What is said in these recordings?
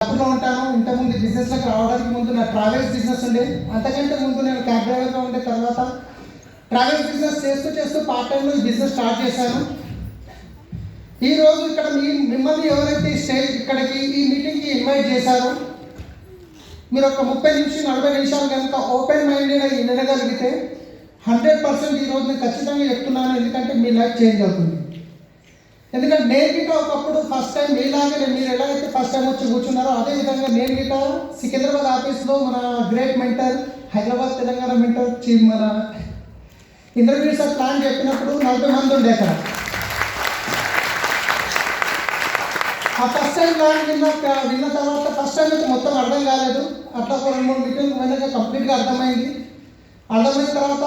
షాపులో ఉంటాను. ఇంతకుముందు బిజినెస్లోకి రావడానికి ముందు నా ట్రావెల్స్ బిజినెస్ ఉండే, అంతకంటే ముందు నేను క్యాబ్ డ్రైవర్గా ఉండే. తర్వాత ట్రావెల్స్ బిజినెస్ చేస్తూ చేస్తూ పార్ట్ టైంలో ఈ బిజినెస్ స్టార్ట్ చేశాను. ఈరోజు ఇక్కడ మిమ్మల్ని ఎవరైతే ఇక్కడికి ఈ మీటింగ్కి ఇన్వైట్ చేశారో, మీరు ఒక 30-40 నిమిషాలు కనుక ఓపెన్ మైండెడ్గా వినగలిగితే 100% ఈరోజు నేను ఖచ్చితంగా చెప్తున్నాను. ఎందుకంటే మీ లైఫ్ చేంజ్ అవుతుంది. ఎందుకంటే నేను గిట్ట ఒకప్పుడు ఫస్ట్ టైం మీలాగే మీరు ఎలాగైతే ఫస్ట్ టైం వచ్చి కూర్చున్నారో అదేవిధంగా నేను గిట్ట సికింద్రాబాద్ ఆఫీస్లో మన great mentor, Hyderabad Telangana mentor chief మన ఇంటర్వ్యూ సార్ ప్లాన్ చెప్పినప్పుడు 40 మంది ఉండే అక్కడ. ఆ ఫస్ట్ టైం ప్లాన్ విన్న తర్వాత ఫస్ట్ టైం అయితే మొత్తం అర్థం కాలేదు. అట్లా ఒక 2-3 మీటింగ్ వెనక కంప్లీట్గా అర్థమైంది. అర్థమైన తర్వాత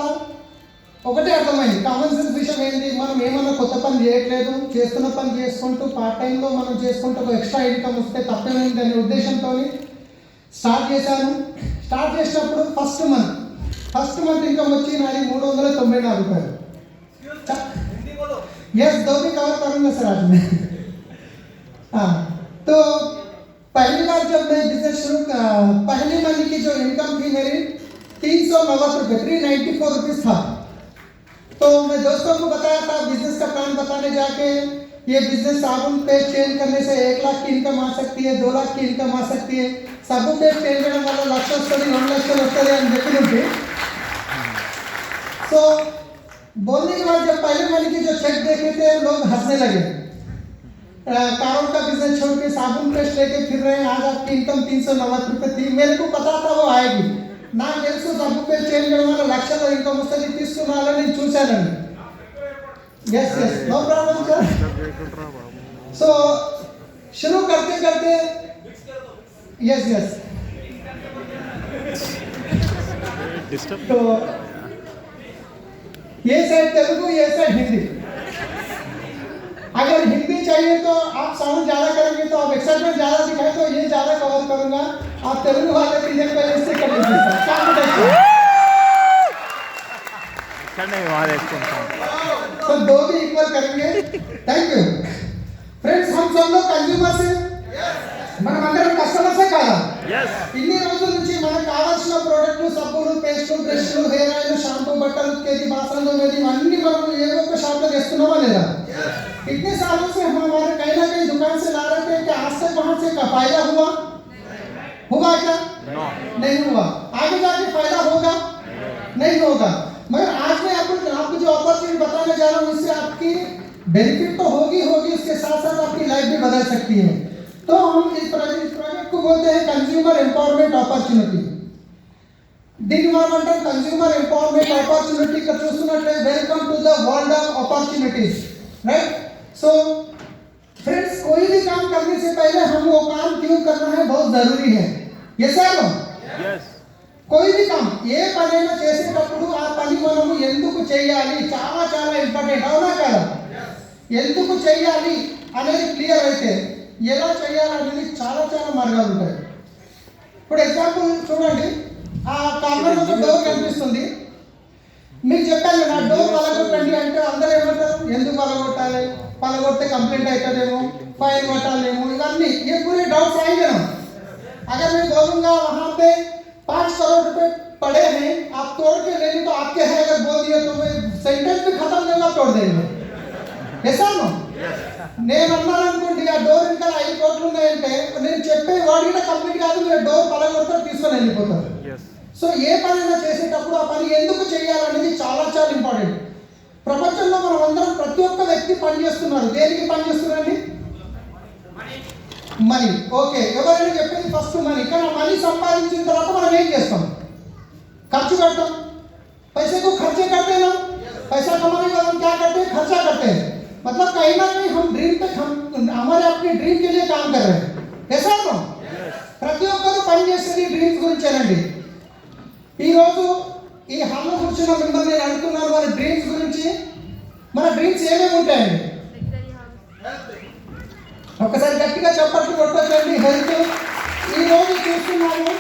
ఒకటే అర్థమైంది, కామన్ సెన్స్ విషయం ఏంటి, మనం ఏమన్నా కొత్త పని చేయట్లేదు, చేస్తున్న పని చేసుకుంటూ పార్ట్ టైంలో మనం చేసుకుంటూ ఒక ఎక్స్ట్రా ఇన్కమ్ వస్తే తప్పేమైంది అనే ఉద్దేశంతో స్టార్ట్ చేశాను. స్టార్ట్ చేసినప్పుడు ఫస్ట్ మంత్ ఇన్కమ్ వచ్చి నాది 394 रुपये. यस, 2 भी कवर करूँगा सर आज मैं. तो पहली बार जब मैं बिजनेस शुरू पहली महीने की जो इनकम थी मेरी 390 रुपये, 394 रुपीज़ था. तो मैं दोस्तों को बताया था बिजनेस का प्लान बताने जाके, ये बिजनेस साबुन पेस्ट चेंज करने से 1 लाख की इनकम आ सकती है, 2 लाख की इनकम आ सकती है. साबुन पेस्ट चेंज करने वाला 1 लाख 2 लक्षలు అని చెప్పి तो बोलने के बाद जब पहले महीने की जो चेक देखे थे लोग हंसने लगे. कारों का बिजनेस छोड़ के साबुन पेस्ट लेके फिर रहे हैं, आज आपकी इनकम 390 रुपये थी. मेरे को पता था वो आएगी. నాకు తెలుసు సబ్బు పేరు చేంజ్ చేయడం వల్ల లక్షల ఇన్కమ్ వస్తుంది, తీసుకున్నాలని నేను చూశానండి. Yes no problem sir. So शुरू करते करते यस तो ये साइड तेलुगु, ये साइड हिंदी. अगर हिंदी चाहिए तो आप साउंड ज़्यादा करेंगे तो आप एक्साइटमेंट ज़्यादा दिखाए तो ये ज़्यादा कवर करूँगा. आप तेलुगु वाले क्लियर पहले इससे कर लीजिए सर. तो 2 भी इक्वल करेंगे. Thank you friends. हम सब लोग कंज्यूमर से మనమందరం కస్టమర్సే కాదా? ఇన్ని రోజుల నుంచి మనకు కావాల్సిన ప్రోడక్ట్లు సబ్బులు, పేస్టులు, బ్రష్లు, హెయిర్ ఆయిల్, షాంపూ, బట్టలు ఉతికేది, బాసనలు తోమేది అన్ని మనం ఏదో ఒక షాప్లో తెస్తున్నామా లేదా? इतने सालों से हम हमारे कहीं ना कहीं दुकान से ला रहे थे कि आज से वहां से का फायदा हुआ क्या? नहीं हुआ. आगे जाके फायदा होगा? नहीं होगा. मगर आज मैं आपको जो अपॉर्चुनिटी बताने जा रहा हूँ इससे आपकी बेनिफिट तो होगी, उसके साथ साथ आपकी लाइफ भी बदल सकती है. तो हम इस प्रोजेक्ट को बोलते हैं कंज्यूमर एम्पावरमेंट अपॉर्चुनिटी. దీన్ని మనం అంటే కన్స్యూమర్ ఎంపవర్మెంట్ ఆపర్చునిటీ కా చూస్తున్నట్లే welcome to the world of opportunities. Right. So friends, कोई भी काम करने से पहले हम वो काम क्यों करना है बहुत जरूरी है. Yes or no? yes. कोई भी काम ఏ పనైనా చేసేటప్పుడు ఆ పని మనము ఎందుకు చేయాలి చాలా చాలా ఇంపార్టెంట్. అవునా కదా? ఎందుకు చేయాలి అనేది క్లియర్ అయితే ఎలా చేయాలనేది చాలా చాలా మార్గాలు ఉంటాయి. ఇప్పుడు ఎగ్జాంపుల్ చూడండి, ఆ కార్నర్లో ఒక డోర్ కనిపిస్తుంది. మీకు చెప్పాను నా డోర్ పలగొట్టండి అంటే అందరూ ఏమంటారు, ఎందుకు పలగొట్టాలి, పలగొడితే కంప్లైంట్ అవుతుందేమో, ఫైన్ కట్టాలేమో, ఇవన్నీ ये पूरे डाउट्स आएंगे ना. अगर मैं बोलूँगा वहाँ पे 5 करोड़ रुपए पड़े हैं, आप तोड़ के ले ली तो आपके है, अगर बोल दिया तो मैं सेंटेंस भी खत्म देगा, तोड़ देंगे. ऐसा ना నేను అన్నాను అనుకోండి, ఆ డోర్ ఇంకా 5 కోట్లు ఉన్నాయంటే నేను చెప్పే వాడు కూడా కంప్లీట్ కాదు, మీరు డోర్ పలగొడతారు, తీసుకొని వెళ్ళిపోతారు. సో ఏ పనైనా చేసేటప్పుడు ఆ పని ఎందుకు చేయాలనేది చాలా చాలా ఇంపార్టెంట్. ప్రపంచంలో మనం అందరం ప్రతి ఒక్క వ్యక్తి పని చేస్తున్నారు. దేనికి పని చేస్తున్నారండి? మనీ. ఓకే, ఎవరైనా చెప్పేది ఫస్ట్ మనీ. కానీ మనీ సంపాదించిన తర్వాత మనం ఏం చేస్తాం? ఖర్చు करते पैसे को खर्चे करते ना. पैसा कमाने का हम क्या करते हैं? खर्चा करते हैं. मतलब कहीं ना कहीं हम ड्रीम पे हम हमारे अपने ड्रीम के लिए काम कर रहे हैं. ऐसा ना? ప్రతి ఒక్కరు పని చేసేది డ్రీమ్స్ గురించేనండి. ఈరోజు ఈ హాల్లో కూర్చున్న మిమ్మల్ని నేను అడుగుతున్నాను, మన డ్రీమ్స్ గురించి. మన డ్రీమ్స్ ఏమేమి ఉంటాయండి? ఒక్కసారి గట్టిగా చప్పట్లు కొట్టొచ్చండి. హెల్త్. ఈరోజు చూస్తున్నాము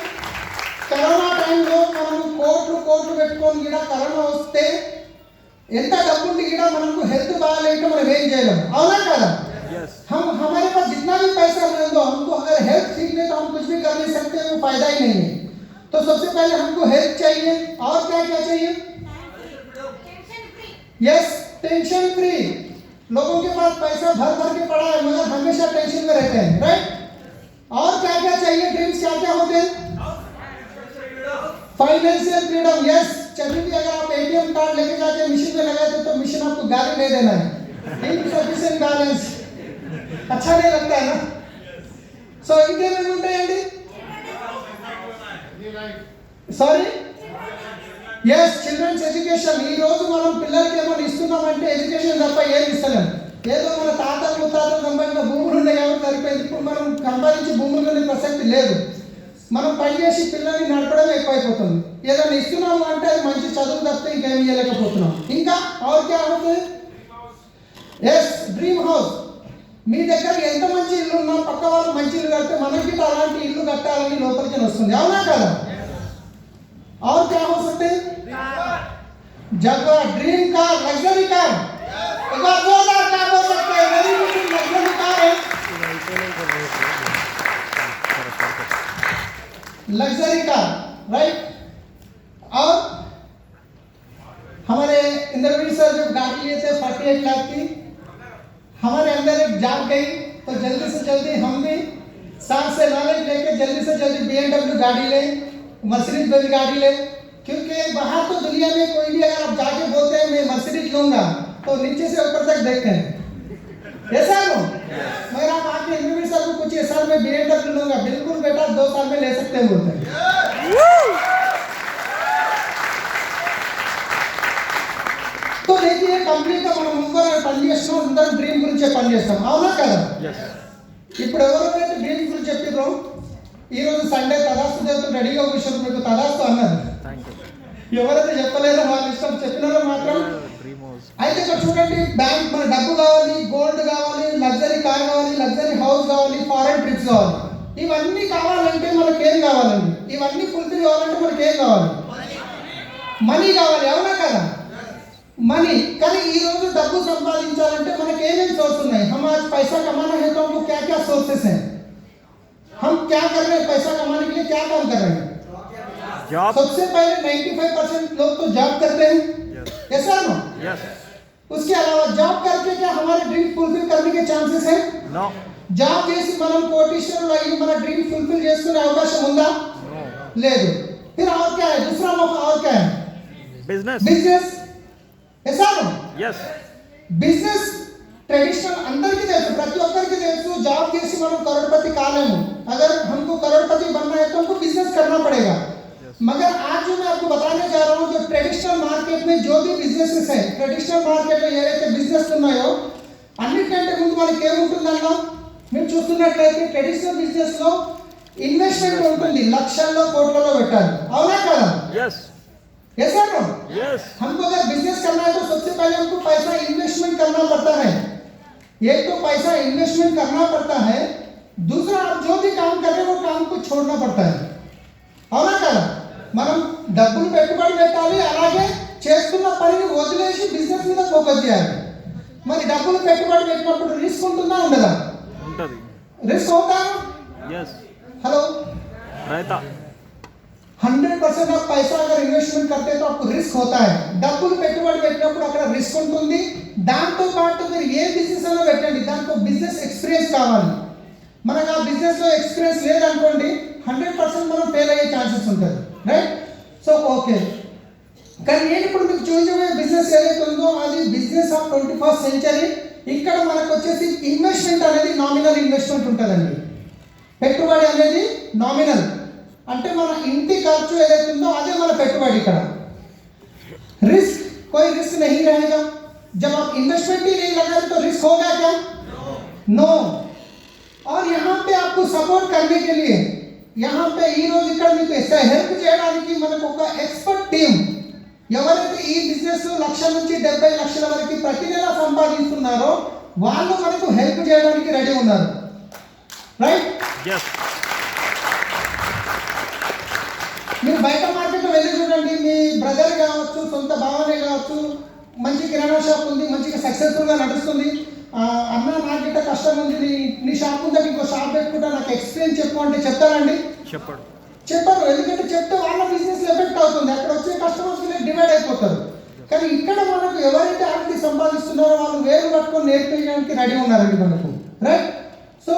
కరోనా టైంలో మనము కోట్లు పెట్టుకొని కూడా కరోనా వస్తే ఎంత డబ్బుంది కూడా మనకు హెల్త్ బాగాలేక మనం ఏం చేయలేం. అవునా కదా? हम हमारे पास जितना भी पैसा है तो हमको अगर हेल्थ ठीक ठीक नहीं तो हम कुछ भी कर नहीं सकते, वो फायदा ही नहीं है। तो सबसे पहले हमको हेल्प चाहिए, और क्या क्या चाहिए? Yes, tension free. लोगों के पास पैसा भर भर के पड़ा है मगर हमेशा टेंशन में रहते हैं, राइट? और क्या क्या चाहिए? ड्रीम्स क्या क्या होते हैं? Financial freedom. यस, जब भी अगर आप एटीएम कार्ड लेके जाके मशीन में लगाते तो मशीन आपको गाली नहीं देना है, इनसफिशिएंट बैलेंस, अच्छा नहीं लगता है ना? సో ఇంకేమేమి ఉంటాయండి? Sorry, yes, children's education. ఈ రోజు మనం పిల్లలకి ఏమైనా ఇస్తున్నామంటే ఎడ్యుకేషన్ తప్ప ఏమి ఇస్తలేం. ఏదో మన తాతలు ముత్తాతలు సంబంధించిన భూములు ఉన్నాయి కాబట్టి సరిపోయింది. ఇప్పుడు మనం సంపాదించి భూములు ప్రసక్తి లేదు. మనం పనిచేసి పిల్లల్ని నడపడం ఎక్కువైపోతుంది. ఏదైనా ఇస్తున్నాము అంటే అది మంచి చదువు తప్పితే ఇంకేం ఇవ్వలేకపోతున్నాం. ఇంకా और क्या होते? Yes, dream house. మీ దగ్గర ఎంత మంచి ఇల్లు ఉన్నా పక్క వాళ్ళు మంచి ఇల్లు కడితే మనకి అలాంటి ఇల్లు కట్టాలని లోపలికి వస్తుంది, అవునా కదా? और क्या हो सकते? जगह, ड्रीम कार, लग्जरी कार. एक बार 2000 कार हो सकते हैं, वेरी गुड लग्जरी कार है, लग्जरी कार, राइट? और हमारे इंद्रवीर सर जब गाड़ी लिए थे 48 लाख की, हमारे अंदर एक जाग गई तो जल्दी से जल्दी हम भी साथ से नॉलेज लेके जल्दी से जल्दी BMW गाड़ी ले, मर्सिडीज भी गाड़ी ले, क्योंकि बाहर तो दुनिया में कोई भी अगर आप जाके बोलते हैं मैं मर्सिडीज लूंगा तो नीचे से ऊपर तक देखते हैं, ऐसा है? मगर आप आके इंद्रवीर सर को पूछिए सर मैं BMW लूंगा, बिल्कुल बेटा 2 साल में ले सकते हैं बोलते हैं। तो देखिए కంప్లీట్ గా మనం ముగ్గురు పని చేస్తాం, అందరం డ్రీమ్ గురించి పని చేస్తాం, అవునా కదా? ఇప్పుడు ఎవరైతే డ్రీమ్ గురించి చెప్పిరో ఈ రోజు సండే తదాస్తు దేవుడు రెడీగా కూర్చొని మీకు తదాస్తు అన్నారు. ఎవరైతే చెప్పలేదో వాళ్ళ ఇష్టం, చెప్పినారో మాత్రం. అయితే ఇక్కడ చూడండి, బ్యాంక్ మన డబ్బు కావాలి, గోల్డ్ కావాలి, లగ్జరీ కార్ కావాలి, లగ్జరీ హౌస్ కావాలి, ఫారెన్ ట్రిప్స్ కావాలి. ఇవన్నీ కావాలంటే మనకి ఏం కావాలండి? ఇవన్నీ ఫుల్ఫిల్ కావాలంటే మనకి ఏం కావాలి? మనీ కావాలి, అవునా కదా? मनी. కానీ ఈ రోజు డబ్బు సంపాదించాలంటే మనకి ఏమేమి సోర్స్ ఉన్నాయి? हम आज पैसा कमाना है तो हमको क्या क्या सोर्सेस हैं? हम क्या कर रहे हैं पैसा कमाने के लिए? क्या काम कर रहे हैं? जॉब. सबसे पहले 95% लोग तो जॉब करते हैं, ऐसा ना? यस. उसके अलावा जॉब करके क्या हमारे ड्रीम फुलफिल करने के चांसेस हैं? नो. జాబ్ చేసి మనం కోటీశ్వరులు అయ్యి మన డ్రీమ్ ఫుల్ఫిల్ చేసుకునే అవకాశం ఉందా? లేదు. फिर और क्या है? दूसरा मौका और क्या है? बिजनेस. बिजनेस, ऐसा ना? यस. బిజినెస్ ట్రెడిషనల్ అందరికీ తెలుసు, ప్రతి ఒక్కరికి తెలుసు. జాబ్ చేసి మనం करोड़पति కాలేము. अगर हमको करोड़पति बनना है तो हमको बिजनेस करना पड़ेगा. मगर आज जो मैं आपको बताने जा रहा हूँ, जो ट्रेडिशनल मार्केट में जो भी बिजनेसेस है, ట్రెడిషనల్ మార్కెట్ లో ఏవైతే బిజినెస్ ఉన్నాయో అన్నిటికంటే ముందు మనకి ఏముంటుందన్నా, మీరు చూస్తున్నట్లయితే ట్రెడిషనల్ బిజినెస్ లో ఇన్వెస్ట్మెంట్ ఉంటుంది, లక్షల్లో కోట్లలో పెట్టాలి, అవునా కదా? यस. यस और नो? यस. हमको अगर बिजनेस करना है तो सबसे पहले हमको पैसा इन्वेस्टमेंट करना पड़ता है. एक तो पैसा इन्वेस्टमेंट करना पड़ता है, दूसरा आप जो भी काम कर रहे हैं वो काम को छोड़ना पड़ता है, అవునా కదా? మనం డబ్బులు పెట్టుబడి పెట్టాలి, అలాగే చేస్తున్న పనిని వదిలేసి బిజినెస్ మీద ఫోకస్ చేయాలి. మరి డబ్బులు పెట్టుబడి పెట్టినప్పుడు రిస్క్ ఉంటుందా ఉండదా? ఉంటది. రిస్క్ అవుతా? यस. హలో, रहता. 100% आप पैसा अगर इन्वेस्टमेंट करते हैं तो आपको रिस्क होता है. డబ్బులు పెట్టుబడి పెట్టినప్పుడు అక్కడ రిస్క్ ఉంటుంది. దాంతో పాటు మీరు ఏ బిజినెస్ అయినా పెట్టండి, దాంట్లో బిజినెస్ ఎక్స్పీరియన్స్ కావాలి. మనకు ఆ బిజినెస్ లో ఎక్స్పీరియన్స్ లేదనుకోండి 100% మనం ఫెయిల్ అయ్యే ఛాన్సెస్ ఉంటుంది, రైట్? సో ఓకే, కానీ నేను ఇప్పుడు మీకు చూపించే బిజినెస్ ఏదైతే ఉందో అది బిజినెస్ ఆఫ్ 21st సెంచరీ. ఇక్కడ మనకు వచ్చేసి ఇన్వెస్ట్మెంట్ అనేది నామినల్ ఇన్వెస్ట్మెంట్ ఉంటుందండి. పెట్టుబడి అనేది నామినల్ అంటే మన ఇంటి ఖర్చు ఏదైతే ఉందో అదే మన పెట్టుబడి. ఇక్కడ रिस्क, कोई रिस्क नहीं रहेगा. जब आप इन्वेस्टमेंट ही नहीं लगा तो रिस्क होगा क्या? नो. और यहाँ पे आपको सपोर्ट करने के लिए यहाँ पे ఈ రోజు ఇక్కడ మీకు హెల్ప్ చేయడానికి మనకు ఒక ఎక్స్పర్ట్ టీమ్, ఎవరైతే ఈ బిజినెస్ లక్ష నుంచి 70 లక్షల వరకు ప్రతి నెల సంపాదిస్తున్నారో వాళ్ళు మనకు హెల్ప్ చేయడానికి రెడీ ఉన్నారు, రైట్? yes. మీరు బయట మార్కెట్ వెళ్ళి చూడండి, మీ బ్రదర్ కావచ్చు, సొంత భావనే కావచ్చు, మంచి కిరాణా షాప్ ఉంది, మంచిగా సక్సెస్ఫుల్గా నడుస్తుంది, అన్న నాకు ఇంత కష్టం ఉంది, నీ షాప్ ఉందా, ఇంకో షాప్ పెట్టుకుంటా, నాకు ఎక్స్పీరియన్స్ చెప్పు అంటే చెప్తానండి? చెప్పరు. ఎందుకంటే చెప్తే వాళ్ళ బిజినెస్ ఎఫెక్ట్ అవుతుంది, అక్కడ వచ్చే కస్టమర్స్ డివైడ్ అయిపోతారు. కానీ ఇక్కడ మనకు ఎవరైతే ఆర్థిక సంపాదిస్తున్నారో వాళ్ళు వేరు పట్టుకొని నేర్పించడానికి రెడీ ఉన్నారండి మనకు, రైట్? సో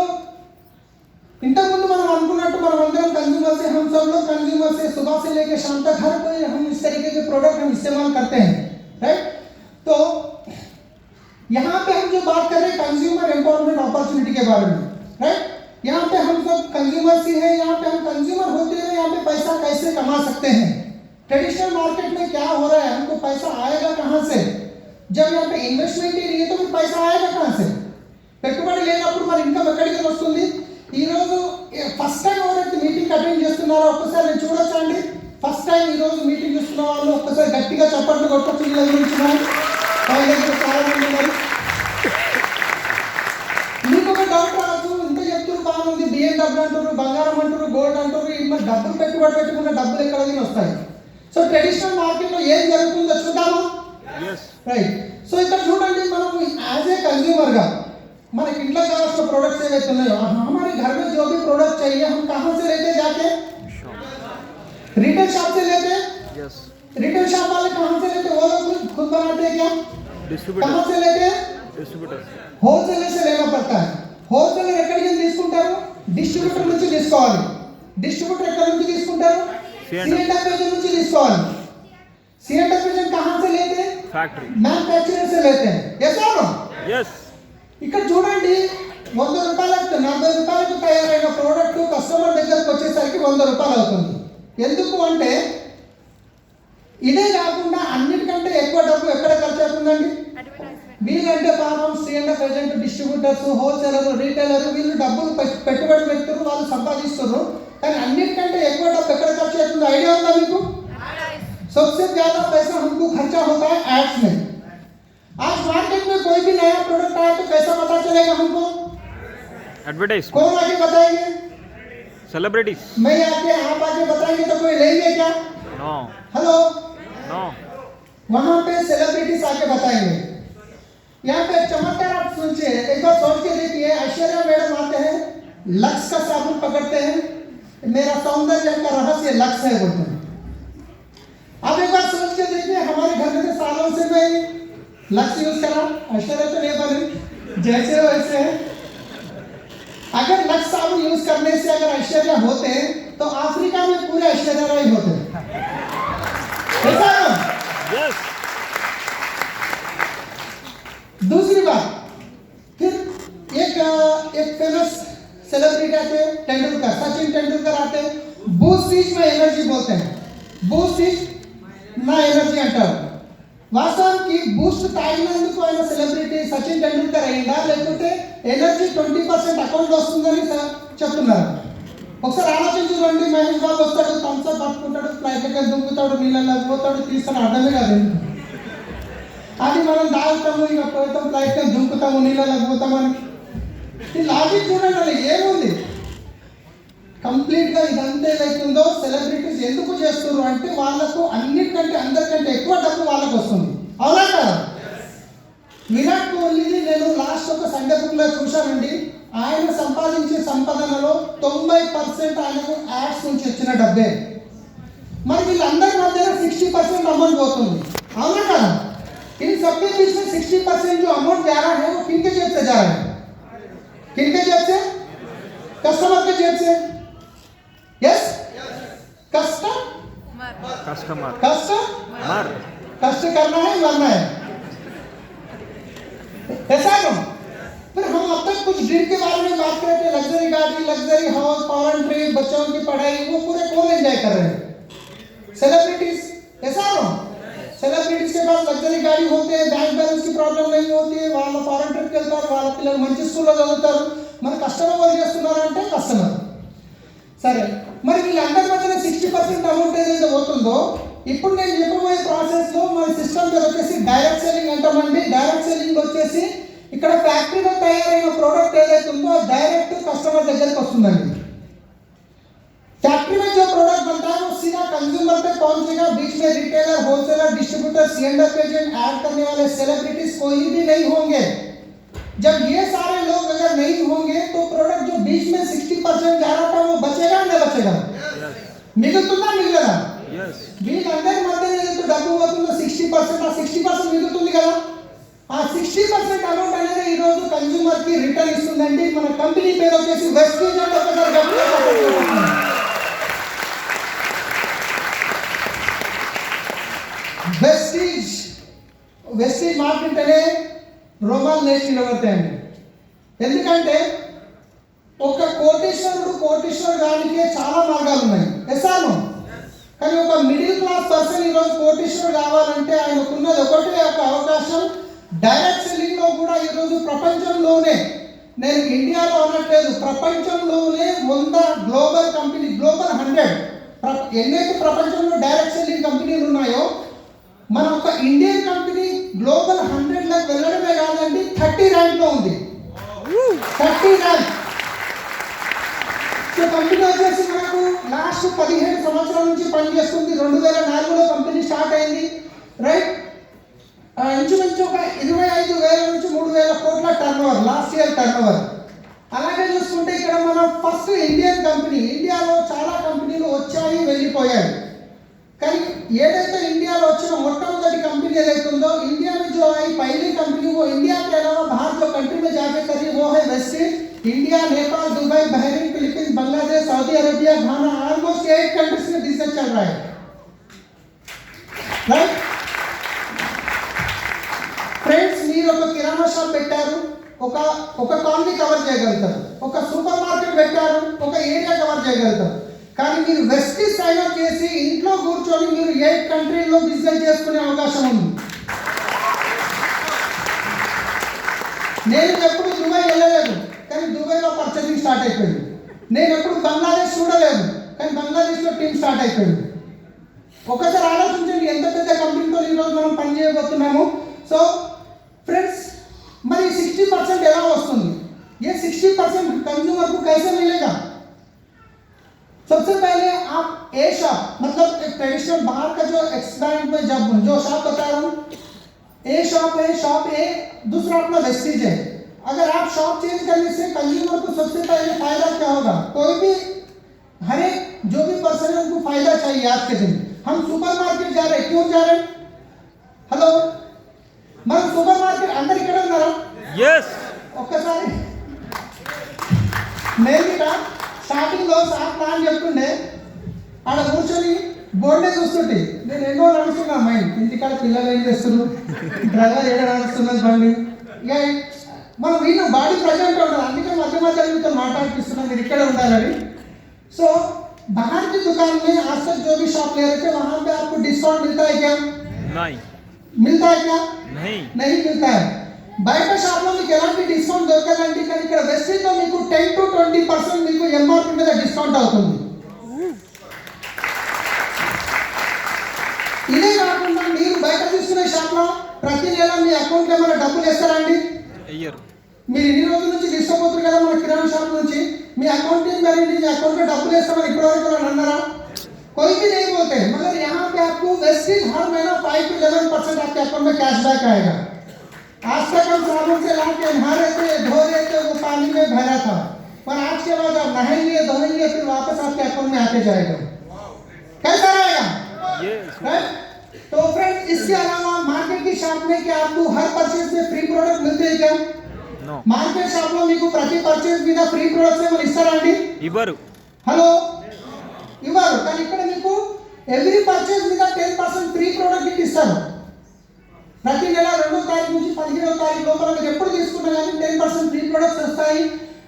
ఇంతకుముందు మనం అనుకున్నట్టు మనం అందరం कंज्यूमर से हम सब लोग कंज्यूमर से सुबह से लेकर शाम तक हर कोई हम इस तरीके के प्रोडक्ट हम इस्तेमाल करते हैं, राइट? तो यहाँ पे हम जो बात कर रहे हैं कंज्यूमर एम्पावरमेंट अपॉर्चुनिटी के बारे में, राइट? यहाँ पे हम सब कंज्यूमर्स ही हैं, यहाँ पे हम कंज्यूमर होते हुए यहाँ पे पैसा कैसे कमा सकते हैं? ट्रेडिशनल मार्केट में क्या हो रहा है, हमको पैसा आएगा कहाँ से? जब यहाँ पे इन्वेस्टमेंट ही नहीं है तो फिर पैसा आएगा कहाँ से? పెట్టుబడి లేనప్పుడు మరి ఇన్కమ్ ఎక్కడికి వస్తుంది? ఈ రోజు ఫస్ట్ టైం ఎవరైతే మీటింగ్ అటెండ్ చేస్తున్నారో ఒక్కసారి నేను చూడొచ్చా అండి? ఫస్ట్ టైం ఈ రోజు మీటింగ్ చూస్తున్న వాళ్ళు ఒక్కసారి గట్టిగా చప్పట్లు కొట్టొచ్చు. వీళ్ళ గురించి వాళ్ళ దగ్గర చాలా మంది ఉన్నారు. మీకు ఒక డౌట్ రావచ్చు, ఇంత చెప్తున్నారు బాగుంది, BMW అంటారు, బంగారం అంటారు, గోల్డ్ అంటారు, మరి డబ్బులు పెట్టుబడి పెట్టుకున్న డబ్బులు ఎక్కడ వస్తాయి? సో ట్రెడిషనల్ మార్కెట్ లో ఏం జరుగుతుందో చూద్దామా? రైట్. సో ఇక్కడ చూడండి, మనం యాజ్ ఏ कंज्यूमर గా మనకి ఇంట్లో కావాల్సిన प्रोडक्ट्स ఏవైతే ఉన్నాయో हमारे घर में जो भी प्रोडक्ट चाहिए हम कहां से लेते जाके? रिटेल शॉप से लेते हैं. यस. रिटेल शॉप वाले कहां से लेते? वो लोग खुद बनाते हैं क्या? डिस्ट्रीब्यूटर. कहां से लेते हैं? डिस्ट्रीब्यूटर. होलसेलर से लेना पड़ता है. होलसेलर ఎక్కడికి తీసుకుంటారు? డిస్ట్రిబ్యూటర్ నుంచి తీసుకోవాలి. డిస్ట్రిబ్యూటర్ ఎక్కడి నుంచి తీసుకుంటారు? सीएनएफएजन నుంచి తీసుకోవాలి. सीएनएफएजन कहां से लेते हैं? फैक्ट्री. मैन्युफैक्चरर से लेते हैं. यस और नो? यस. ఇక్కడ చూడండి, 100 రూపాయలకు 40 రూపాయలకు తయారైన ప్రోడక్ట్ కస్టమర్ దగ్గరకు వచ్చేసరికి 100 రూపాయలు అవుతుంది. ఎందుకు అంటే ఇదే కాకుండా అన్నిటికంటే ఎక్కువ డబ్బు ఎక్కడ ఖర్చు అవుతుందండి? వీళ్ళంటే పాపం CMF agent, distributors, wholesaler, retailer వీళ్ళు డబ్బులు పెట్టుబడి పెడుతున్నారు, వాళ్ళు సంపాదిస్తున్నారు. కానీ అన్నిటికంటే ఎక్కువ డబ్బు ఎక్కడ ఖర్చు అవుతుందో ఐడియా ఉందా మీకు? सबसे ज्यादा पैसा हमको खर्चा होता है एड्स में. आज मार्केट में कोई भी नया प्रोडक्ट आया तो कैसा पता चलेगा हमको? एडवर्टाइज. कौन आके बताएंगे? सेलिब्रिटीज. मैं आके आप आके बताएंगे तो कोई लेंगे क्या? नो. हेलो. नो. वहां पे सेलिब्रिटीज आके बताएंगे. यहाँ पे चमत्कार आप सोचिए, एक बार सोच के देखिए, ऐश्वर्या मैडम आते हैं, लक्स का साबुन पकड़ते हैं, मेरा सौंदर्य का रहस्य लक्स है बोलते हैं. अब एक बार सोच के देखिए, हमारे घर में सालों से मैं लक्स यूज कर रहा हूं, ऐश्वर्या तो नहीं बनी, जैसे वैसे है. अगर लक्स साबुन यूज करने से अगर ऐश्वर्या होते तो अफ्रीका में पूरे ऐश्वर्या राय होते. यस. दूसरी बात, फिर एक फेमस सेलिब्रिटी आते हैं, तेंदुलकर, सचिन तेंदुलकर आते हैं, बूस्ट इज में एनर्जी बोलते हैं. बूस्ट इज నా ఎనర్జీ అంటారు. వాస్తవానికి బూస్ట్ తాగినందుకు ఆయన సెలబ్రిటీ సచిన్ టెండూల్కర్ అయిందా, లేకపోతే ఎనర్జీ 20% అకౌంట్లో వస్తుందని చెప్తున్నారు? ఒకసారి ఆలోచించుకోండి. మహేష్ బాబు వస్తాడు, థమ్స్అప్ పట్టుకుంటాడు, ఫ్లైట్ దగ్గర దుంకుతాడు, నీళ్ళలో పోతాడు, తీస్తాడు, అర్థమే కాదు. అది మనం తాగుతాము, ఇక పోతాం, ఫ్లైట్ దగ్గర దుంకుతాము, నీళ్ళలో పోతామని. ఈ లాజిక్ చూడండి, అది ఏముంది? కంప్లీట్గా ఇదంతా ఏదైతుందో సెలబ్రిటీస్ ఎందుకు చేస్తున్నారు అంటే వాళ్ళకు అన్నిటికంటే అందరికంటే ఎక్కువ డబ్బు వాళ్ళకు వస్తుంది. అవునా కదా? విరాట్ కోహ్లీని నేను లాస్ట్ ఒక సందర్భంలో చూశానండి. ఆయన సంపాదించే సంపాదనలో 90% ఆయనకు యాడ్స్ నుంచి వచ్చిన డబ్బే. మరి వీళ్ళందరి మధ్య 60% అమౌంట్ పోతుంది. అవునా కదా? इन सबके बीच में 60% जो अमाउंट जा रहा है वो किनके जेब से जा रहा है? किनके जेब से? कस्टमर के जेब से. यस. कस्टमर कष्ट करना है, मरना है. ऐसा है. फिर हम अब तक कुछ ड्रीम के बारे में बात करते हैं, लग्जरी गाड़ी, लग्जरी हाउस, फॉरेन ट्रिप, बच्चों की पढ़ाई, वो पूरे कौन एंजॉय कर रहे हैं? सेलिब्रिटीज. ऐसा है. सेलिब्रिटीज के पास लग्जरी गाड़ी होते हैं, बैंक बैलेंस की प्रॉब्लम नहीं होती है, వాళ్ళ ఫారెన్ ట్రిప్కి వెళ్తారు, వాళ్ళ పిల్లలు మంచి స్కూల్లో చదువుతారు. మన కస్టమర్ వాళ్ళు చేస్తున్నారంటే కస్టమర్. సరే, మరి వీళ్ళందరి మధ్యన 60% అమౌంట్ ఏదైతే పోతుందో, ఇప్పుడు నేను చెప్పబోయే ప్రాసెస్లో మన సిస్టమ్ పేరు వచ్చేసి డైరెక్ట్ సెల్లింగ్ అంటామండి. డైరెక్ట్ సెల్లింగ్ వచ్చేసి ఇక్కడ ఫ్యాక్టరీలో తయారైన ప్రోడక్ట్ ఏదైతే ఉందో డైరెక్ట్ కస్టమర్ దగ్గరికి వస్తుందండి. फैक्ट्री में जो प्रोडक्ट बनता है वो सीधा कंज्यूमर तक पहुंचेगा. बीच में retailer, wholesaler, distributor, CNF agent, add करने वाले सेलिब्रिटीज कोई भी नहीं होंगे. जब ये सारे लोग अगर नहीं होंगे तो प्रोडक्ट जो बीच में 60% जा रहा था वो बचेगा ना बचेगा? మిగులుతుందా మిగలదా? వీళ్ళందరి మధ్య ఏదైతే డబ్బు పోతుందో 60% ఆ 60% మిగులుతుంది కదా. ఆ 60% అమౌంట్ అనేది ఈ రోజు కన్స్యూమర్ కి రిటర్న్ ఇస్తుందండి. మన కంపెనీ పేరు వచ్చేసి వెస్టీజ్ అంటే ఒకసారి గట్టిగా చెప్పండి. వెస్టీజ్ మాట్లాడితేనే రోమాలు లేచి నిలబడతాయండి. ఎందుకంటే ఒక కోటీశ్వరుడు కానికే చాలా మార్గాలు ఉన్నాయి, ఎస్ఆర్ను. కానీ ఒక మిడిల్ క్లాస్ పర్సన్ ఈరోజు కోటీశ్వరుడు కావాలంటే ఆయనకున్నది ఒకటే ఒక అవకాశం. డైరెక్ట్ సెల్లింగ్ లో కూడా ఈరోజు ప్రపంచంలోనే, నేను ఇండియాలో అనట్లేదు, ప్రపంచంలోనే 100 గ్లోబల్ కంపెనీ, గ్లోబల్ 100 ఎన్నైతే ప్రపంచంలో డైరెక్ట్ సెల్లింగ్ కంపెనీలు ఉన్నాయో మన ఒక ఇండియన్ కంపెనీ గ్లోబల్ 100 వెళ్ళడమే కాదండి, 30 ర్యాంక్లో ఉంది. 30 ర్యాంక్. సో కంపెనీ వచ్చేసి మనకు లాస్ట్ 17 సంవత్సరాల నుంచి పనిచేస్తుంది. 2004లో కంపెనీ స్టార్ట్ అయింది, రైట్. ఇంచుమించు ఒక 25,000 నుంచి 3,000 కోట్ల టర్నోవర్, లాస్ట్ ఇయర్ టర్నోవర్. అలాగే చూసుకుంటే ఇక్కడ మనం ఫస్ట్ ఇండియన్ కంపెనీ. ఇండియాలో చాలా కంపెనీలు వచ్చాయి వెళ్ళిపోయాయి, కానీ ఏదైతే ఇండియాలో వచ్చిన మొట్టమొదటి కంపెనీ ఏదైతే ఉందో, इंडिया में जो आई पहली कंपनी, वो इंडिया के अलावा बाहर जो कंट्री में जाके करी वो है Vestige. India, Nepal, Dubai, Bahrain, Philippines, Bangladesh, Saudi Arabia, Ghana, almost 8 countries में बिजनेस चल रहा है, राइट ఫ్రెండ్స్. మీరు ఒక కిరాణా షాప్ పెట్టారు, ఒక కాలనీ కవర్ చేయగలుగుతారు. ఒక సూపర్ మార్కెట్ పెట్టారు, ఒక ఏరియా కవర్ చేయగలుగుతారు. కానీ మీరు వెస్టీజ్ సైన్ అప్ చేసి ఇంట్లో కూర్చొని మీరు 8 కంట్రీల్లో బిజినెస్ చేసుకునే అవకాశం ఉంది. నేను ఎప్పుడు దుబాయ్ వెళ్ళలేదు, కానీ దుబాయ్లో పర్చేసింగ్ స్టార్ట్ అయిపోయింది. నేను ఎప్పుడు బంగ్లాదేశ్ చూడలేదు, కానీ బంగ్లాదేశ్లో టీమ్ స్టార్ట్ అయిపోయింది. ఒకసారి ఆలోచించండి ఎంత పెద్ద కంపెనీతో ఈరోజు మనం పనిచేయబోతున్నాము. సో ఫ్రెండ్స్, మరి 60% ఎలా వస్తుంది? ये 60% कंज्यूमर को कैसे मिलेगा? सबसे पहले आप ए शॉप, मतलब एक ट्रेडिशनल बाहर का जो एक्सपैंड में जब जो शॉप बता रहा हूँ, ए शॉप है, शॉप ए, दूसरा अपना वेस्टीज है. अगर आप शॉप चेंज करने से कंज्यूमर को सबसे पहले फायदा क्या होगा? कोई भी हर एक जो भी पर्सन है उनको फायदा चाहिए. आज के दिन हम सुपर मार्केट जा रहे हैं, क्यों जा रहे हैं? हेलो, మనం సూపర్ మార్కెట్ అందరు ఇక్కడ ఉన్నారా? ఒక్కసారి నేను స్టార్టింగ్ లో సార్ ప్లాన్ చెప్తుండే, ఆడ కూర్చొని బోర్డే చూస్తుంటే నేను ఎన్నో నడుస్తున్నా మైండ్, ఇంటికాడ పిల్లలు ఏం చేస్తున్నారు, డ్రైవర్ ఏడ నడుస్తున్నది బండి, ఇక మనం వీళ్ళ బాడీ ప్రజెంట్ ఉంటుంది. అందుకే మధ్య మధ్య మీతో మాట్లాడిపిస్తున్నాం, మీరు ఇక్కడ ఉండాలని. సో बाहर की दुकान में आज तक जो भी शॉप ले रहे थे वहां पे आपको डिस्काउंट मिलता है क्या? नहीं मिलता है क्या? नहीं मिलता है. బయట షాప్లో మీకు ఎలాంటి డిస్కౌంట్ దొరకదండి, కానీ ఇక్కడ వెస్టీజ్లో మీకు 10 to 20% మీకు ఎంఆర్పీ మీద డిస్కౌంట్ అవుతుంది. ఇదే కాకుండా మీరు బయట తీసుకునే షాప్లో ప్రతి నెల మీ అకౌంట్లో ఏమైనా డబ్బులు వేస్తారండి? మీరు ఇన్ని రోజుల నుంచి డిస్టర్బ్ అవుతారు కదా మన కిరాణా షాప్ నుంచి, మీ అకౌంట్ में अकाउंट में डబ్బులు వేస్తామని ఇప్పటివరకు అన్నారా? कोई भी नहीं बोलते, मगर यहाँ पे आपको वेस्टीज हर महीना 5 to 11% आपके अकाउंट में कैशबैक आएगा. आज तक हम साबुन से ला के नहा रहे थे, धो रहे थे, वो पानी में भरा था, पर आज के बाद आप नहाएंगे, धोएंगे, फिर वापस आपके अकाउंट में आते जाएगा. कैसा रहेगा? राइट. तो फ्रेंड्स, इसके अलावा मार्केट की शॉप में क्या आपको हर परचेज में फ्री प्रोडक्ट मिलते हैं क्या? మార్కెట్ షాప్ లో మీకు ప్రతి పర్చేస్ మీద ఫ్రీ ప్రొడక్ట్స్ ఏమైనా ఇస్తారా అండి? ఇవ్వరు. హలో, ఇవ్వరు. కానీ ఇక్కడ మీకు ఎవ్రీ పర్చేస్ మీద 10% ఫ్రీ ప్రొడక్ట్ ఇస్తారు. ప్రతి నెల 2వ తారీఖు నుంచి 15వ తారీఖు లోపల మీరు ఎప్పుడు తీసుకున్నా కానీ 10% ఫ్రీ ప్రొడక్ట్స్ వస్తాయి.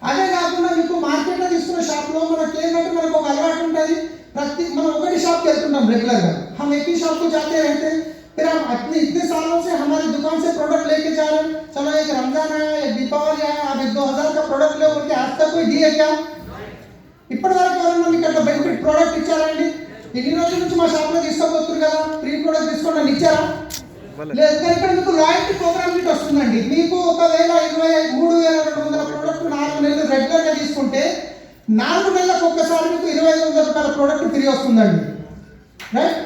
అదే కాకుండా మీకు మార్కెట్లో తీసుకున్న షాప్లో మనకి ఏంటంటే మనకు ఒక అలవాటు ఉంటుంది, మనం ఒకటి షాప్కి వెళ్తుంటాం రెగ్యులర్గా. हम एक ही शॉप को जाते रहते, फिर हम अपने इतने सालों से हमारी दुकान से प्रोडक्ट लेके जा रहे हैं. चलो एक रमजान आया, एक दीपावली आया, आप 1-2 का प्रोडक्ट ले बोलते आज तक कोई दिए क्या? ఇప్పటి వరకు ఎవరైనా మీకు అట్లా బెనిఫిట్ ప్రోడక్ట్ ఇచ్చారండి? ఇన్ని రోజుల నుంచి మా షాప్లో తీసుకోబోతున్నారు కదా, ఫ్రీ ప్రోడక్ట్ తీసుకోండి ఇచ్చారా? లేదు. కానీ ఇక్కడ మీకు లాయల్టీ ప్రోగ్రామ్ గిట్ వస్తుందండి. మీకు ఒకవేళ 23,200 ప్రోడక్ట్ 4 నెలలు రెగ్యులర్గా తీసుకుంటే 4 నెలలకు ఒక్కసారి మీకు 2,500 రూపాయల ప్రోడక్ట్ ఫ్రీ వస్తుందండి, రైట్.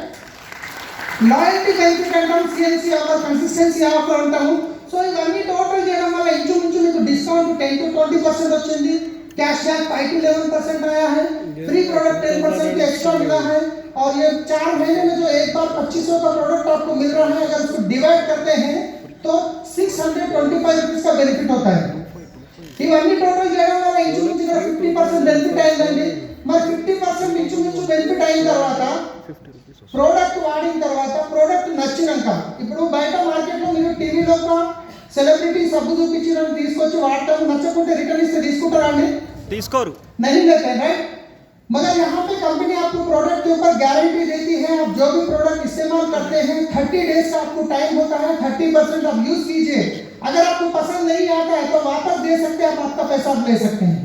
లాయల్టీ బెనిఫిట్ అంటాం, సిఎన్సీ ఆఫర్, కన్సిస్టెన్సీ ఆఫర్ అంటాము. సో ఇవన్నీ టోటల్ చేయడం వల్ల ఇంచుమించు మీకు डिस्काउंट 10 to 20% వచ్చింది, कैशबैक 5 to 11% आया है, फ्री प्रोडक्ट 10% की एक्स्ट्रा मिला है, और ये 4 महीने में जो एक बार 2500 का प्रोडक्ट आपको मिल रहा है, अगर उसको डिवाइड करते हैं तो 625 रुपीस का बेनिफिट होता है। ఇవన్నీ టోటల్ చేయడం వల్ల ఇంచుమించు 50% బెనిఫిట్ అయిందండి। మరి 50% ఇంచుమించు బెనిఫిట్ అయిన తర్వాత ప్రోడక్ట్ వాడిన తర్వాత ప్రోడక్ట్ నచ్చినాక ఇప్పుడు బయట మార్కెట్లో మీరు టీవీలో ఒక సెలబ్రిటీ సబ్బు చూపించి నన్ను తీసుకొచ్చి వాడటం నచ్చకుంటే రిటర్న్ ఇస్తే తీసుకుంటారా అండి? తీసుకోరు। नहीं लेते हैं, राइट? मगर यहाँ पे कंपनी आपको प्रोडक्ट के ऊपर गारंटी देती है, आप जो भी प्रोडक्ट इस्तेमाल करते हैं 30 डेज का आपको टाइम होता है, 30% आप यूज कीजिए, अगर आपको पसंद नहीं आता है तो वापस दे सकते हैं, आप आपका पैसा ले सकते हैं,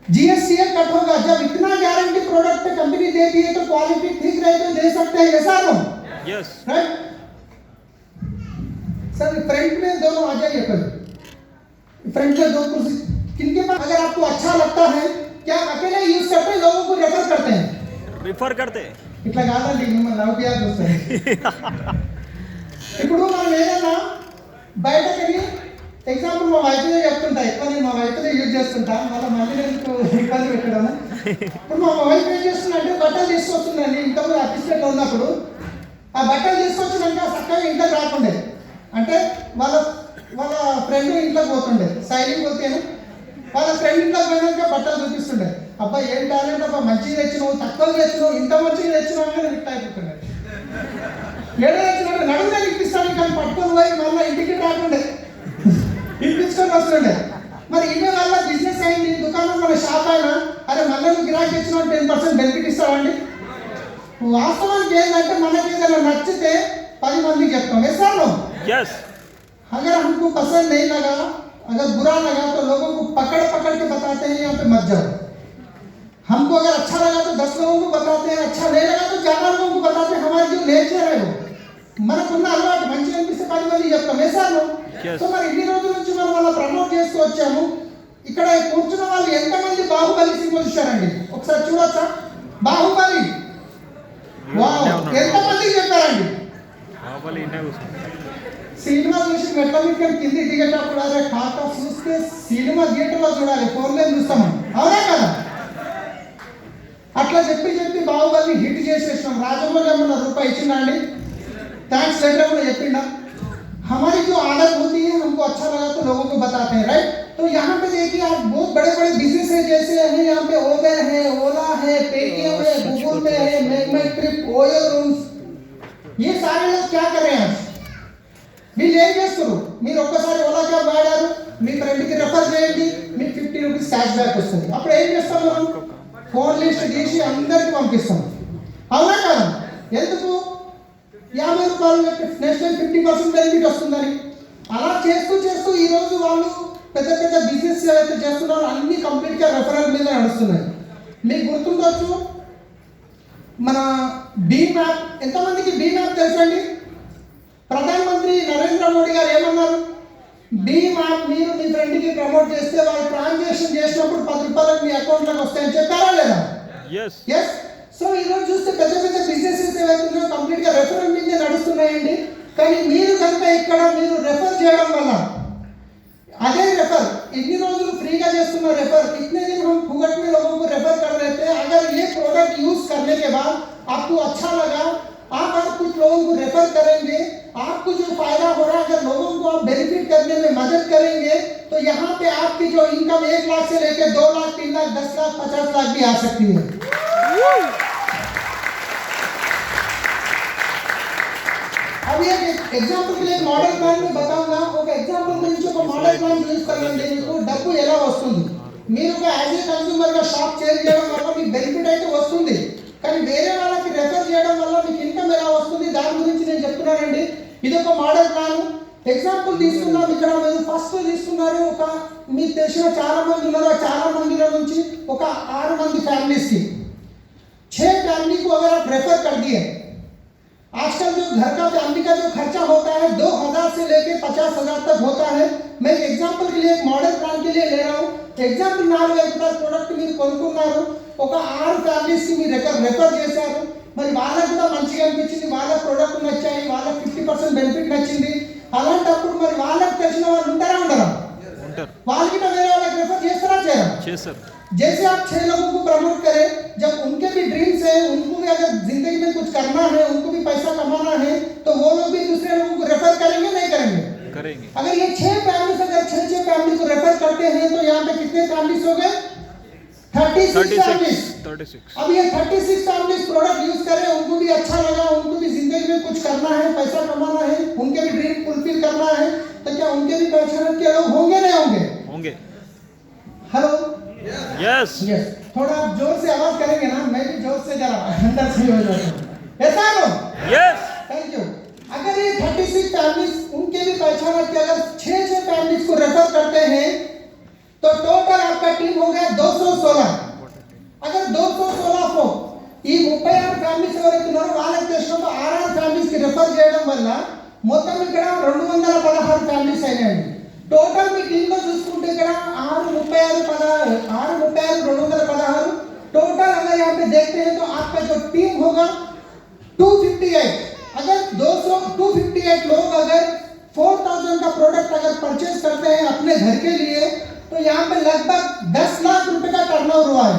जीएसटी कट होगा। जब इतना गारंटी प्रोडक्ट पे कंपनी देती है तो क्वालिटी ठीक रहे तो दे सकते हैं, ऐसा no? Yes, right? Sir front में दोनों आ जाइए, कल फ्रंट में दो कुर्सी किनके पास, अगर आपको अच्छा लगता है क्या आप अकेले यूज करते हैं, लोगों को रेफर करते हैं? రిఫర్ కడితే ఇట్లా కాదండి, మిమ్మల్ని నవ్వుకి చూస్తాను। ఇప్పుడు మనం ఏదైనా బయటకి ఎగ్జాంపుల్ మా వైఫ్నే చెప్తుంటా, ఎక్కువ నేను మా వైఫ్నే యూజ్ చేస్తుంటా, మళ్ళీ నేను ఇబ్బంది పెట్టడం। ఇప్పుడు మా వైఫ్ ఏం చేస్తుందంటే బట్టలు తీసుకొస్తుందండి, ఇంతకుముందు అసిస్టెంట్లో ఉన్నప్పుడు ఆ బట్టలు తీసుకొచ్చినాక చక్కగా ఇంట్లోకి రాకుండే, అంటే వాళ్ళ వాళ్ళ ఫ్రెండ్ ఇంట్లోకి పోతుండే, సైలింగ్ పోతేను వాళ్ళ ఫ్రెండ్ ఇంట్లోకి పోయినాక బట్టలు చూపిస్తుండే, అబ్బా ఏం టాలెంట్ అబ్బా, మంచిగా తెచ్చినావు, తక్కువ తెచ్చినావు, ఇంత మంచిగా తెచ్చినావు అని రిట్ అయిపోతుండే। ఏదో తెచ్చినాడు నడుగునే ఇప్పిస్తాను, కానీ పట్టుకొని పోయి మళ్ళీ ఇంటికి రాకుండే ఇప్పించుకొని వస్తుండే। మరి ఇవే వల్ల బిజినెస్ అయింది, దుకాణం మన షాప్ అయినా అరే మళ్ళీ నువ్వు గిరాకీ ఇచ్చినావు 10% బెనిఫిట్ ఇస్తావండి। వాస్తవానికి ఏంటంటే మనకి ఏదైనా నచ్చితే 10 మందికి చెప్తాం, వేస్తాను। यस, अगर हमको पसंद नहीं लगा, अगर बुरा लगा तो लोगों को पकड़ पकड़ के बताते हैं यहाँ पे मत जाओ। हमको अगर अच्छा लगा तो 10 लोगों को बताते हैं, अच्छा नहीं लगा तो 4 लोगों को बताते हैं, हमारी जो नेचर है वो మనకున్న అలవాటు మంచిగా అనిపిస్తే 10 మందికి చెప్తాం, వేసాను। సో మరి ఇన్ని రోజుల నుంచి మనం అలా ప్రమోట్ చేస్తూ వచ్చాము। ఇక్కడ కూర్చున్న వాళ్ళు ఎంతమంది బాహుబలి సినిమా చూశారండి? ఒకసారి చూడొచ్చా బాహుబలి? వావ్, ఎంతమందికి చెప్పారండి? సినిమా చూసి మెట్ల మీద కింది దిగేటప్పుడు అరే కాక చూస్తే సినిమా థియేటర్లో చూడాలి, ఫోన్లో చూస్తామని, అవునా కదా? అట్లా చెప్పి చెప్పి బాహుబలి హిట్ చేసేసినాం। రాజమౌళి ఏమన్నా రూపాయి ఇచ్చిందా అండి? थैंक्स लेटर में यकीन हमारी जो आदत होती है, हमको अच्छा लगा तो लोगों को बताते हैं, राइट? तो यहाँ पे देखिए आप बहुत बड़े बड़े बिजनेस है, जैसे है यहाँ पे उबेर है, ओला है, पेटीएम है, गूगल पे है, मेक ट्रिप, ओयो रूम्स, ये सारे लोग क्या कर रहे हैं? మీరు ఏం చేస్తారు? మీరు ఒక్కసారి ఓలా క్యాబ్ వాడారు, మీ ఫ్రెండ్కి రెఫర్ చేయండి, మీకు 50 రూపీస్ క్యాష్ బ్యాక్ వస్తుంది। అప్పుడు ఏం చేస్తాం మనం? ఫోన్ లిస్ట్ తీసి అందరికి పంపిస్తాం, అవునా కదా? ఎందుకు? 50 రూపాయలు నెక్స్ట్ 50% బెనిఫిట్ వస్తుందని। అలా చేస్తూ చేస్తూ ఈ రోజు వాళ్ళు పెద్ద పెద్ద బిజినెస్ ఏవైతే చేస్తున్నారో అన్ని కంప్లీట్గా రెఫరల్ మీద నడుస్తున్నాయి। మీకు గుర్తుండొచ్చు మన భీమ్ యాప్, ఎంతమందికి భీమ్ యాప్ తెలుసండి? ప్రధానమంత్రి నరేంద్ర మోడీ గారు ఏమన్నారు? భీమ్ యాప్ మీరు మీ ఫ్రెండ్కి ప్రమోట్ చేస్తే వాళ్ళు ట్రాన్సాక్షన్ చేసినప్పుడు 10 రూపాయలకు మీ అకౌంట్లోకి వస్తాయని చెప్పారా లేదా? ఎస్। సో ఈరోజు చూస్తే పెద్ద పెద్ద బిజినెసెస్ ఏవైతే ఉన్నాయో కంప్లీట్గా రెఫరల్ మీదే నడుస్తున్నాయండి। కానీ మీరు కనుక ఇక్కడ మీరు రెఫర్ చేయడం వల్ల अदे रेफर इतनी रोज फ्री का रेफर इतने दिन हम फुगट में लोगों को रेफर कर रहे थे। अगर ये प्रोडक्ट यूज करने के बाद आपको अच्छा लगा, आप और कुछ लोगों को रेफर करेंगे, आपको जो फायदा हो रहा है अगर लोगों को आप बेनिफिट करने में मदद करेंगे तो यहाँ पे आपकी जो इनकम 1 लाख से लेकर 2 लाख 3 लाख 10 लाख 50 लाख भी आ सकती है। अब ये एग्जांपल के लिए मॉडल प्लान में बताऊंगा। ఒక एग्जांपल గురించి ఒక మోడల్ ప్లాన్ యూస్ చేయండి, మీకు డబ్బు ఎలా వస్తుంది, మీరు ఒక యాజ్ ఏ కన్స్యూమర్ గా షాప్ చేంజ్ చేయడం వల్ల మీకు బెనిఫిట్ అయితే వస్తుంది, కానీ వేరే వాళ్ళకి రెఫర్ చేయడం వల్ల మీకు ఇన్కమ్ ఎలా వస్తుంది దాని గురించి నేను చెప్తున్నానండి। ఇది ఒక మోడల్ ప్లాన్ ఎగ్జాంపుల్ తీసుకున్నాం। ఇక్కడ మీరు ఫస్ట్ తీసుకున్నారు, ఒక మీకు తెలిసిన చాలా మంది ఉన్నారు, చాలా మందిలో నుంచి ఒక 6 మంది ఫ్యామిలీస్ की 6 फैमिली को अगर आप रेफर कर दिए, आजकल जो घर का फैमिली का जो खर्चा होता है 2000 से लेके 50,000 तक होता है। मैं एग्जांपल के लिए एक मॉडल प्लान के लिए ले रहा हूँ। एग्जांपल 4 ఎకరాల ప్రోడక్ట్ మీరు కొనుక్కున్నారు, ఒక 6 ఫ్యామిలీస్ కి మీరు రెఫర్ చేశారు, మరి వాళ్ళకి కూడా మంచిగా అనిపించింది, వాళ్ళ ప్రోడక్ట్ నచ్చాయి, వాళ్ళకి 50% బెనిఫిట్ నచ్చింది। అలాంటప్పుడు మరి వాళ్ళకి తెలిసిన వాళ్ళు ఉంటారా ఉండరా? ఉంటారు. వాళ్ళకి तो मेरे वाला रेफर చేస్తారా చేయరా? చేస్తారు. जैसे आप 6 लोगों को प्रमोट करें, जब उनके भी ड्रीम्स है, उनको भी अगर जिंदगी में कुछ करना है, उनको भी पैसा कमाना है, तो वो लोग भी दूसरे लोगों को रेफर करेंगे नहीं करेंगे? करेंगे. अगर ये 6 फैमिलीज अगर 6 फैमिली को रेफर करते हैं तो यहाँ पे कितने फैमिलीज हो गए? 36 फैमिलीज. 36. अब ये 36 फैमिलीज प्रोडक्ट यूज करें, उनको भी अच्छा लगा, उनको भी जिंदगी में कुछ करना है, पैसा कमाना है, उनके भी ड्रीम फुलफिल करना है, तो क्या उनके भी पहचान के लोग होंगे नहीं होंगे? होंगे. Hello yes. यस, थोड़ा आप जोर से आवाज करेंगे ना, मैं भी जोर से जरा अंदर से हो जाता हूं. ऐसा लो. यस. Thank you. अगर ये 36 फैमिलीज उनके भी पहचान के अगर 6 फैमिलीज को रेफर करते हैं तो टोटल आपका टीम हो गया 216. अगर 216 को ఈ 36 ఫ్యామిలీస్ ఎవరైతే ఉన్నారో వాళ్ళకి చేసినప్పుడు 6 ఫ్యామిలీస్ కి రెఫర్ చేయడం వల్ల మొత్తం ఇక్కడ 216 ఫ్యామిలీస్ అయినాయండి. टोटल మీ టీమ్ లో చూసుకుంటే ఇక్కడ 636 टोटल अगर यहाँ पे देखते हैं तो आपका जो टीम होगा 258. अगर 258 लोग अगर 4000 का प्रोडक्ट अगर परचेज करते हैं अपने घर के लिए तो यहाँ पे लगभग 10 लाख रुपए का टर्नओवर हुआ है.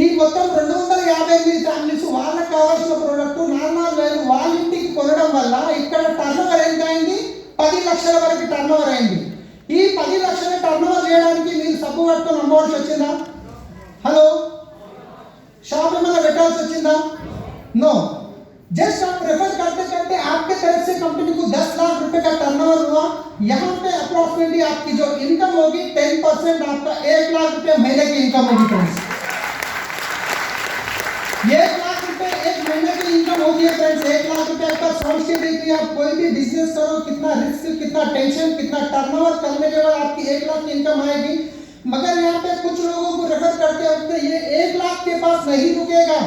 ఈ మొత్తం 258 ఫ్యామిలీస్ వాళ్ళకి కావాల్సిన ప్రోడక్ట్ 4,000 వాళ్ళ ఇంటికి కొనడం వల్ల ఇక్కడ టర్నోవర్ ఎంత అయింది? 10 లక్షల వరకు టర్నోవర్ అయింది. ఈ 10 లక్షల టర్నోవర్ చేయడానికి మీరు సబ్బు పట్టుకొని అమ్మవలసి వచ్చిందా? హలో, షాప్ ఏమైనా పెట్టాల్సి వచ్చిందా? नो, जस्ट आप रेफर करते करते आपके तरफ से कंपनी को 10 लाख रुपए का टर्नओवर हुआ. यहाँ पे अप्रोक्सीमेटली आपकी जो इनकम होगी 10% आपका 1 लाख रुपए महीने की इनकम होगी फ्रेंड्स. 1 लाख रुपए एक महीने की इनकम होगी फ्रेंड्स. 1 लाख रुपए आपका सोच के देखिए, आप कोई भी बिजनेस करो, कितना रिस्क, कितना टेंशन, कितना टर्नओवर करने के बाद आपकी 1 लाख की इनकम आएगी. मगर यहाँ पे कुछ लोगों को रेफर करते वक्त ये 1 लाख के पास नहीं रुकेगा.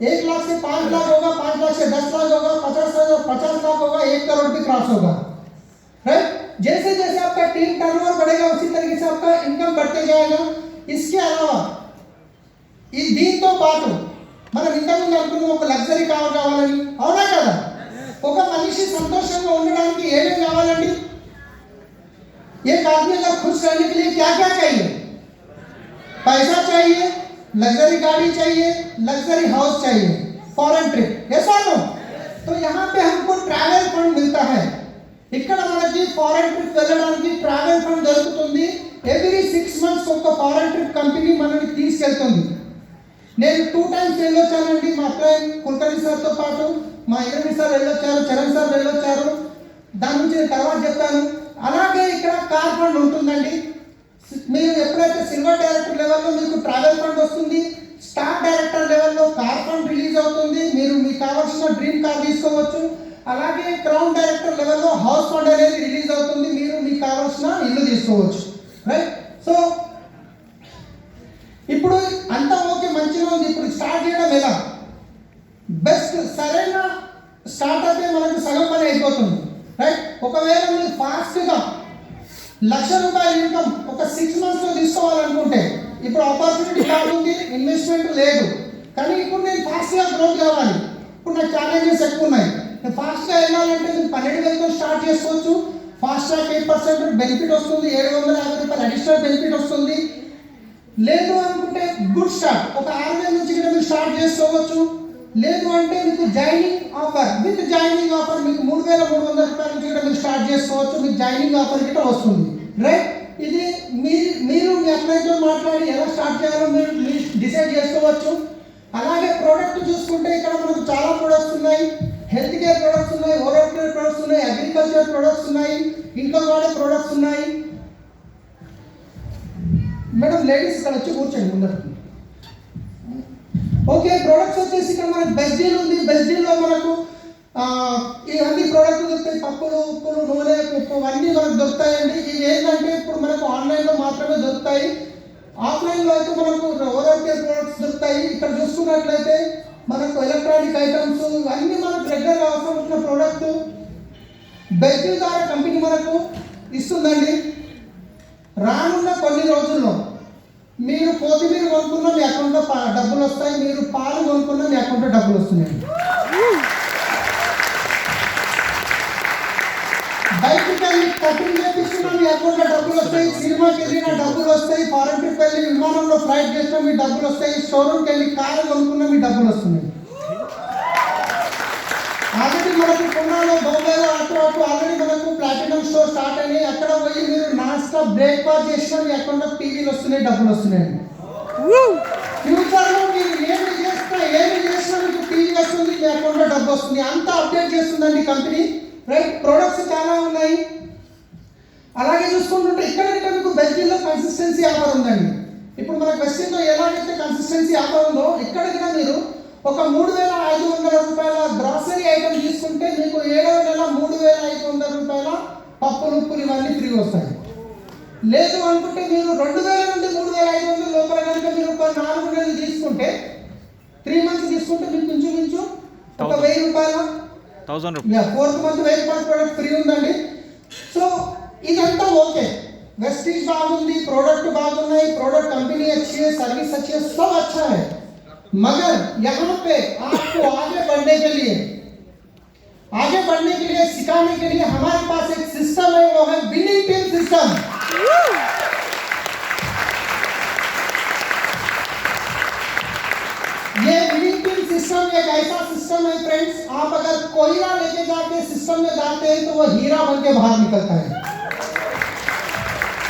1 लाख से 5 लाख होगा, 5 लाख से 10 लाख होगा, 50 लाख होगा, 1 करोड़ भी क्रॉस होगा. राइट? जैसे जैसे आपका टीम टर्नओवर बढ़ेगा उसी तरीके से आपका इनकम बढ़ते जाएगा. इसके अलावा ఈ దీంతో పాటు మనం ఇంతకుముందు అనుకున్న ఒక లగ్జరీ కార్ కావాలని, అవునా కదా? ఒక మనిషి సంతోషంగా ఉండడానికి ఏమేమి కావాలండి? एक आदमी अगर खुश रहने के लिए क्या क्या चाहिए? पैसा चाहिए, लग्जरी गाड़ी चाहिए, लग्जरी हाउस चाहिए, फॉरेन ट्रिप. ऐसा नो? तो यहाँ पे हमको ट्रैवल फंड मिलता है. ఇక్కడ మనకి ఫారెన్ ట్రిప్ వెళ్ళడానికి ట్రావెల్ ఫండ్ దొరుకుతుంది. ఎవ్రీ 6 మంత్స్ ఒక ఫారెన్ ట్రిప్ కంపెనీ మనల్ని తీసుకెళ్తుంది. నేను 2 టైమ్స్ వెళ్ళొచ్చానండి. మా ఫ్రెండ్ కుల్కర్ణి సార్తో పాటు మా ఇంద్రజిత్ సార్ వెళ్ళొచ్చారు, చరణ్ సార్ వెళ్ళొచ్చారు. దాని గురించి నేను తర్వాత చెప్తాను. అలాగే ఇక్కడ కార్ ఫండ్ ఉంటుందండి. మీరు ఎప్పుడైతే సిల్వర్ డైరెక్టర్ లెవెల్లో మీకు ట్రావెల్ ఫండ్ వస్తుంది, స్టార్ డైరెక్టర్ లెవెల్లో కార్ ఫండ్ రిలీజ్ అవుతుంది. మీరు మీకు కావాల్సిన డ్రీమ్ కార్ తీసుకోవచ్చు. అలాగే క్రౌన్ డైరెక్టర్ లెవెల్లో హౌస్ ఫండ్ అనేది రిలీజ్ అవుతుంది. మీరు మీకు కావాల్సిన ఇల్లు తీసుకోవచ్చు. రైట్? సో ఇప్పుడు అంతా ఓకే, మంచిగా ఉంది. ఇప్పుడు స్టార్ట్ చేయడం ఎలా? బెస్ట్ సరైన స్టార్ట్ అయితే మనకు సగం పని అయిపోతుంది. రైట్? ఒకవేళ మీరు ఫాస్ట్గా ₹1,00,000 ఇన్కమ్ ఒక 6 మంత్స్లో తీసుకోవాలనుకుంటే ఇప్పుడు ఆపర్చునిటీ బాగుంది, ఇన్వెస్ట్మెంట్ లేదు, కానీ ఇప్పుడు నేను ఫాస్ట్గా గ్రోత్ కావాలి, ఇప్పుడు నాకు ఛాలెంజెస్ ఎక్కువ ఉన్నాయి, నేను ఫాస్ట్గా వెళ్ళాలంటే మీరు 12,000తో స్టార్ట్ చేసుకోవచ్చు. ఫాస్ట్ ట్రాక్ 8% బెనిఫిట్ వస్తుంది, ₹750 అడిషనల్ బెనిఫిట్ వస్తుంది. లేదు అనుకుంటే గుడ్ స్టార్ట్ ఒక 6,000 నుంచి కూడా మీరు స్టార్ట్ చేసుకోవచ్చు. లేదు అంటే మీకు joining offer, with joining offer మీకు ₹3,300 నుంచి కూడా మీరు స్టార్ట్ చేసుకోవచ్చు. మీకు జాయినింగ్ ఆఫర్ కూడా వస్తుంది. రైట్? ఇది మీరు మీ అప్లైతో మాట్లాడి ఎలా స్టార్ట్ చేయాలో మీరు డిసైడ్ చేసుకోవచ్చు. అలాగే ప్రోడక్ట్ చూసుకుంటే ఇక్కడ మనకు చాలా ప్రొడక్ట్స్ ఉన్నాయి. హెల్త్ కేర్ ప్రొడక్ట్స్ ఉన్నాయి, ఓరల్ కేర్ ప్రొడక్ట్స్ ఉన్నాయి, అగ్రికల్చర్ ప్రొడక్ట్స్ ఉన్నాయి, ఇంట్లో వాడే ప్రొడక్ట్స్ ఉన్నాయి. మేడం లేడీస్ ఇక్కడ వచ్చి కూర్చోండి ముందర. ఓకే, ప్రొడక్ట్స్ వచ్చేసి ఇక్కడ మనకు బెస్ట్ డీల్ ఉంది. బెస్ట్ డీల్లో మనకు ఇవన్నీ ప్రోడక్ట్లు దొరుకుతాయి. పప్పులు, ఉప్పులు, నూనె, ఉప్పు అన్నీ మనకు దొరుకుతాయండి. ఇవి ఏంటంటే ఇప్పుడు మనకు ఆన్లైన్లో మాత్రమే దొరుకుతాయి. ఆఫ్లైన్లో అయితే మనకు ఓరల్ కేర్ ప్రొడక్ట్స్ దొరుకుతాయి. ఇక్కడ చూసుకున్నట్లయితే మనకు ఎలక్ట్రానిక్ ఐటమ్స్ ఇవన్నీ మనకు రెగ్యులర్గా అవసరం వచ్చిన ప్రోడక్ట్ బెస్ట్ డీల్ ద్వారా కంపెనీ మనకు ఇస్తుందండి. రానున్న కొన్ని రోజుల్లో మీరు కొత్తిమీర కొనుక్కున్నా మీ అకౌంట్లో డబ్బులు వస్తాయి, మీరు పాలు కొనుక్కున్నా మీ అకౌంట్లో డబ్బులు వస్తున్నాయి. బయటికి వెళ్ళి కటింగ్ చేపిస్తున్నా మీ మీ అకౌంట్లో డబ్బులు వస్తాయి, సినిమాకి వెళ్ళిన డబ్బులు వస్తాయి, ఫారెన్ ట్రిప్ వెళ్ళి విమానంలో ఫ్లైట్ చేసినా మీ డబ్బులు వస్తాయి, షోరూమ్కి వెళ్ళి కారు కొనుక్కున్నా మీ డబ్బులు వస్తున్నాయి. ఆల్రెడీ మనకు పుణాలో బొంబాయిలో అటు ఆల్రెడీ మనకు ప్లాటినం స్టోర్ స్టార్ట్ అయినాయి. అక్కడ పోయి మీరు నాన్ స్టాప్ బ్రేక్ఫాస్ట్ చేసినా మీ అకౌంట్లో టీవీలు వస్తున్నాయి, డబ్బులు వస్తున్నాయి. ఫ్యూచర్లో మీరు ఏమి చేసినా మీకు టీవీ వస్తుంది, మీ అకౌంట్లో డబ్బు వస్తుంది. అంతా అప్డేట్ చేస్తుందండి కంపెనీ. రైట్, ప్రొడక్ట్స్ చాలా ఉన్నాయి. అలాగే చూసుకుంటుంటే ఇక్కడ మీకు బెస్ట్ డీల్లో కన్సిస్టెన్సీ ఆఫర్ ఉందండి. ఇప్పుడు మనకు వెస్టిన్లో ఎలాగైతే కన్సిస్టెన్సీ ఆఫర్ ఉందో ఇక్కడికి మీరు ఒక 3,500 రూపాయల గ్రాసరీ ఐటమ్ తీసుకుంటే మీకు 7వ నెల 3,500 రూపాయల పప్పులు ఉప్పులు ఇవన్నీ ఫ్రీ వస్తాయి. లేదు అనుకుంటే మీరు 2,000 నుండి 3,500 లోపల కనుక మీరు ఒక 4 నెలలు తీసుకుంటే 3 మంత్స్ తీసుకుంటే మీకు ఇంచుమించు ఒక 1,000 రూపాయల 1000 రూపాయలు. 4th మంత్ 1,000 రూపాయల ప్రోడక్ట్ ఫ్రీ ఉందండి. సో ఇదంతా ఓకే, वेस्टीज बागुंदी, प्रोडक्ट बागुन्नाई, प्रोडक्ट कंपनी अच्छी है, सर्विस अच्छी है, सब अच्छा है. मगर यहाँ पे आपको आगे बढ़ने के लिए सिखाने के लिए हमारे पास एक सिस्टम है, वो है विनिंग टीम सिस्टम. ये विनिंग टीम सिस्टम एक ऐसा सिस्टम है फ्रेंड्स, आप अगर कोयला लेके जाके सिस्टम में डालते हैं तो वो हीरा बन के बाहर निकलता है.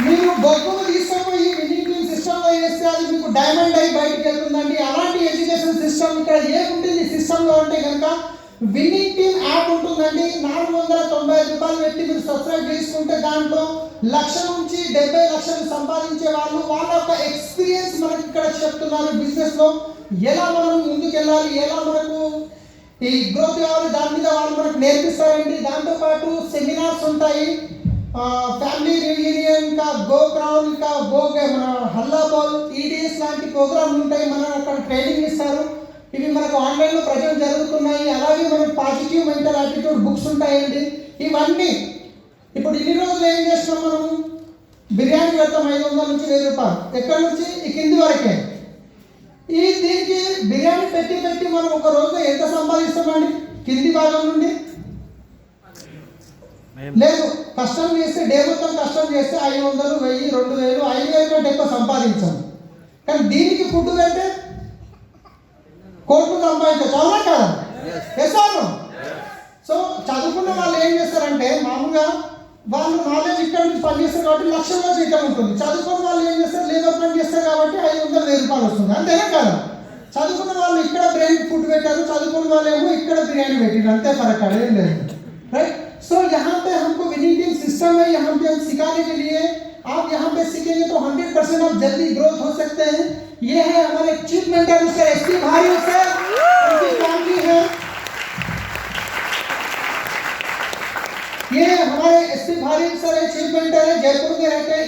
మీరు బొగ్గును తీసుకుపోయి వినింగ్ టీమ్ సిస్టంలో వేస్తే అది మీకు డైమండ్ అయి బయటకు వెళ్తుందండి. అలాంటి ఎడ్యుకేషన్ సిస్టమ్ ఇక్కడ ఏముంటుంది సిస్టంలో అంటే కనుక విన్నింగ్ టీమ్ యాప్ ఉంటుందండి. 495 రూపాయలు పెట్టి మీరు సబ్స్క్రైబ్ చేసుకుంటే దాంట్లో 1,00,000 నుంచి 70 లక్షలు సంపాదించే వాళ్ళు వాళ్ళ యొక్క ఎక్స్పీరియన్స్ మనకి ఇక్కడ చెప్తున్నారు. బిజినెస్ లో ఎలా మనం ముందుకెళ్ళాలి, ఎలా మనకు ఈ గ్రోత్ కావాలి, దాని మీద వాళ్ళు మనకు నేర్పిస్తారండి. దాంతోపాటు సెమినార్స్ ఉంటాయి, ఫ్యామిలీ రియూనియన్ का गो क्राउन का गो మన హల్లా బాల్ ఈడిఎస్ లాంటి ప్రోగ్రామ్లు ఉంటాయి. మనం అక్కడ ట్రైనింగ్ ఇస్తారు. ఇవి మనకు ఆన్లైన్లో ప్రజెంట్ జరుగుతున్నాయి. అలాగే మనకు పాజిటివ్ మెంటల్ యాటిట్యూడ్ బుక్స్ ఉంటాయండి. ఇవన్నీ ఇప్పుడు ఇన్ని రోజులు ఏం చేస్తున్నాం, మనం బిర్యానీ పెడతాం 500 నుంచి 1000 రూపాయలు, ఎక్కడి నుంచి ఈ కింది వరకే. దీనికి బిర్యానీ పెట్టి మనం ఒక రోజు ఎంత సంపాదిస్తామండి కింది భాగం నుండి? లేదు, కష్టం చేస్తే డే మొత్తం కష్టం చేస్తే 500, 1000, 2000, 5000 కంటే ఎక్కువ సంపాదించాం. కానీ దీనికి ఫుడ్ పెడితే కోట్లు సంపాదించవచ్చు, అవునా కదా? ఎసాను. సో చదువుకున్న వాళ్ళు ఏం చేస్తారంటే మామూలుగా వాళ్ళు నాలెడ్జ్ ఇక్కడ నుంచి పనిచేస్తారు కాబట్టి లక్షల్లో జీతం ఉంటుంది. చదువుకున్న వాళ్ళు ఏం చేస్తారు, లేబర్ పని చేస్తారు కాబట్టి 500, 1000 రూపాయలు వస్తుంది, అంతేనా కదా? చదువుకున్న వాళ్ళు ఇక్కడ బ్రెయిన్ ఫుడ్ పెట్టారు, చదువుకున్న వాళ్ళు ఏమో ఇక్కడ బిర్యానీ పెట్టారు, అంతే ఫరక్ అదేం లేదు. राइट, सो यहाँ पे हमको विनिंग टीम सिस्टम है, यहाँ पे हम सिखाने के लिए आप यहाँ पे सीखेंगे तो 100% आप जल्दी ग्रोथ हो सकते हैं. ये है हमारे चीफ मेंटर मिस्टर एसपी भारी सर, उनकी फैमिली है. ये हमारे एसपी भारी सर है, चीफ मेंटर है, जयपुर में रहते हैं.